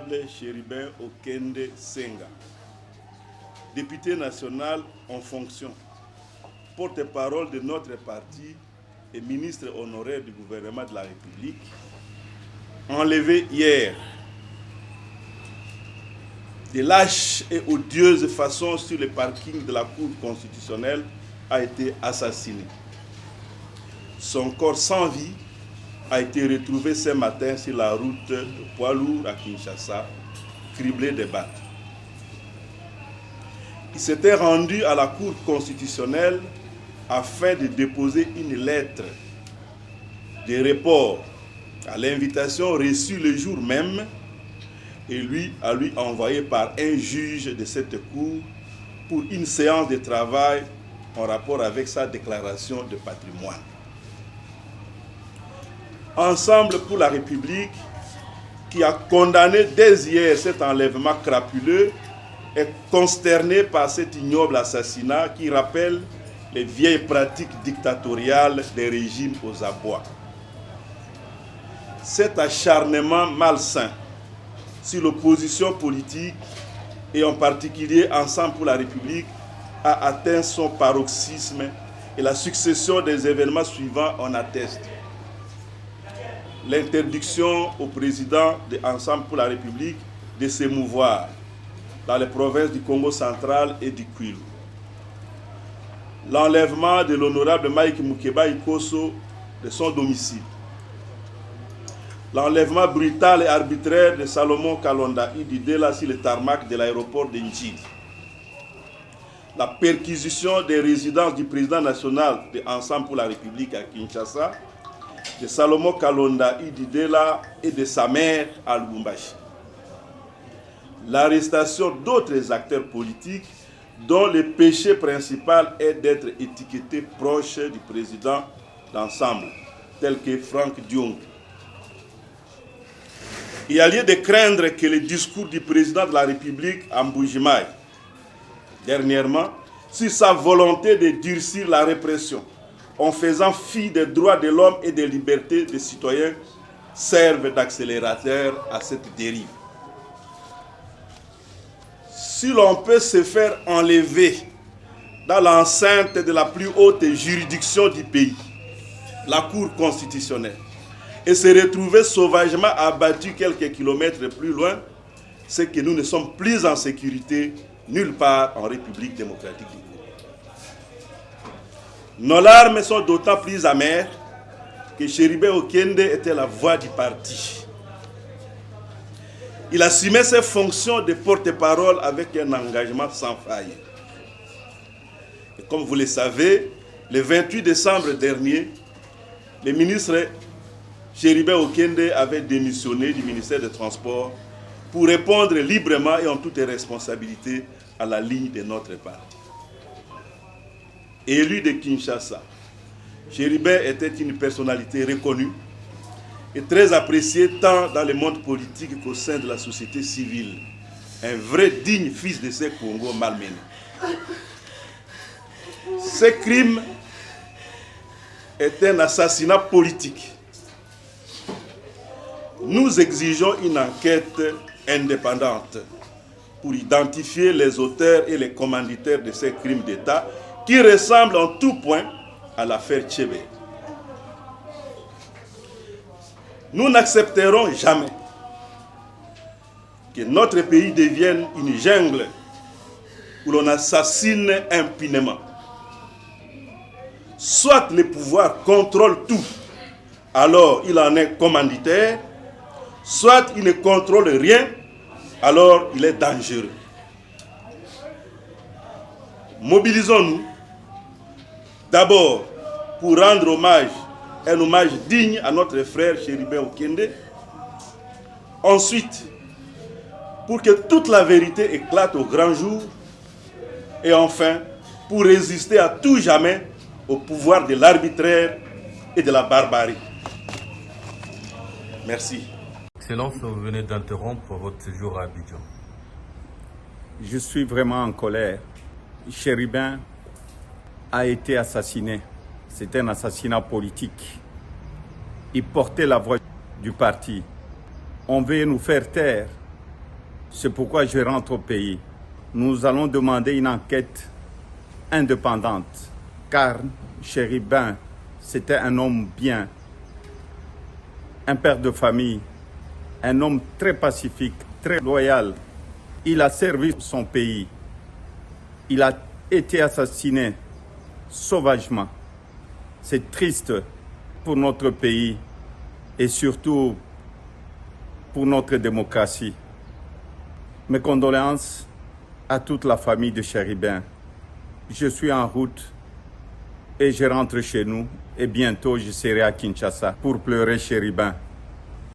l'honorable Chéribin Okende Senga, député national en fonction, porte-parole de notre parti et ministre honoraire du gouvernement de la République, enlevé hier de lâche et odieuse façon sur le parking de la Cour constitutionnelle, a été assassiné. Son corps sans vie a été retrouvé ce matin sur la route de Poilour à Kinshasa, criblé de balles. Il s'était rendu à la Cour constitutionnelle afin de déposer une lettre de report à l'invitation reçue le jour même et lui envoyé par un juge de cette cour pour une séance de travail en rapport avec sa déclaration de patrimoine. Ensemble pour la République, qui a condamné dès hier cet enlèvement crapuleux, est consterné par cet ignoble assassinat qui rappelle les vieilles pratiques dictatoriales des régimes aux abois. Cet acharnement malsain sur l'opposition politique et en particulier Ensemble pour la République a atteint son paroxysme et la succession des événements suivants en atteste. L'interdiction au président de Ensemble pour la République de s'émouvoir dans les provinces du Congo central et du Kwilu. L'enlèvement de l'honorable Mike Mukeba Ikosso de son domicile. L'enlèvement brutal et arbitraire de Salomon Kalonda Ididela sur le tarmac de l'aéroport de Njili. La perquisition des résidences du président national de Ensemble pour la République à Kinshasa, de Salomon Kalonda Ididela et de sa mère à Lubumbashi. L'arrestation d'autres acteurs politiques dont le péché principal est d'être étiquetés proches du président d'Ensemble, tel que Franck Diong. Il y a lieu de craindre que le discours du président de la République à Mbujimaï, dernièrement, sur sa volonté de durcir la répression, en faisant fi des droits de l'homme et des libertés des citoyens, servent d'accélérateur à cette dérive. Si l'on peut se faire enlever dans l'enceinte de la plus haute juridiction du pays, la Cour constitutionnelle, et se retrouver sauvagement abattu quelques kilomètres plus loin, c'est que nous ne sommes plus en sécurité nulle part en République démocratique du Congo. Nos larmes sont d'autant plus amères que Chéribin Okende était la voix du parti. Il assumait ses fonctions de porte-parole avec un engagement sans faille. Et comme vous le savez, le 28 décembre dernier, le ministre Chéribin Okende avait démissionné du ministère des Transports pour répondre librement et en toute responsabilité à la ligne de notre parti. Élu de Kinshasa, Chéribin était une personnalité reconnue et très apprécié tant dans le monde politique qu'au sein de la société civile. Un vrai digne fils de ces Congo malmenés. Ce crime est un assassinat politique. Nous exigeons une enquête indépendante pour identifier les auteurs et les commanditaires de ces crimes d'État qui ressemblent en tout point à l'affaire Tchébé. Nous n'accepterons jamais que notre pays devienne une jungle où l'on assassine impunément. Soit le pouvoir contrôle tout, alors il en est commanditaire, soit il ne contrôle rien, alors il est dangereux. Mobilisons-nous d'abord pour rendre un hommage digne à notre frère Chéribin Okende. Ensuite, pour que toute la vérité éclate au grand jour. Et enfin, pour résister à tout jamais au pouvoir de l'arbitraire et de la barbarie. Merci. Excellence, vous venez d'interrompre votre séjour à Abidjan. Je suis vraiment en colère. Chéribin a été assassiné. C'est un assassinat politique. Il portait la voix du parti. On veut nous faire taire C'est pourquoi je rentre au pays. Nous allons demander une enquête indépendante, car Chéribin, c'était un homme bien, un père de famille, un homme très pacifique, très loyal. Il a servi son pays. Il a été assassiné sauvagement. C'est triste pour notre pays et surtout pour notre démocratie. Mes condoléances à toute la famille de Chéribin. Je suis en route et je rentre chez nous et bientôt je serai à Kinshasa pour pleurer Chéribin.